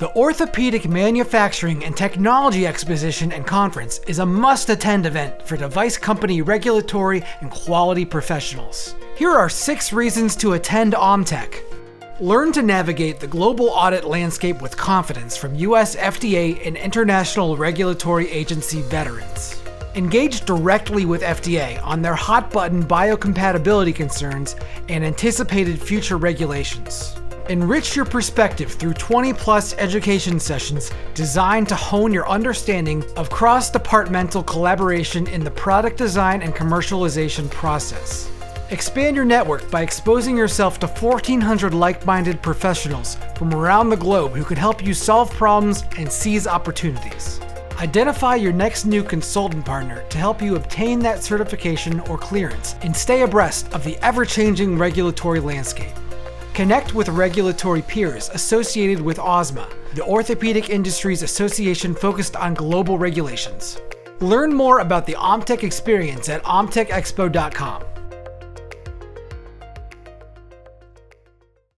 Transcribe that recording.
The Orthopedic Manufacturing and Technology Exposition and Conference is a must-attend event for device company regulatory and quality professionals. Here are 6 reasons to attend OMTEC. Learn to navigate the global audit landscape with confidence from US FDA and international regulatory agency veterans. Engage directly with FDA on their hot-button biocompatibility concerns and anticipated future regulations. Enrich your perspective through 20-plus education sessions designed to hone your understanding of cross-departmental collaboration in the product design and commercialization process. Expand your network by exposing yourself to 1,400 like-minded professionals from around the globe who can help you solve problems and seize opportunities. Identify your next new consultant partner to help you obtain that certification or clearance and stay abreast of the ever-changing regulatory landscape. Connect with regulatory peers associated with OSMA, the orthopedic industry's association focused on global regulations. Learn more about the OMTEC experience at omtecexpo.com.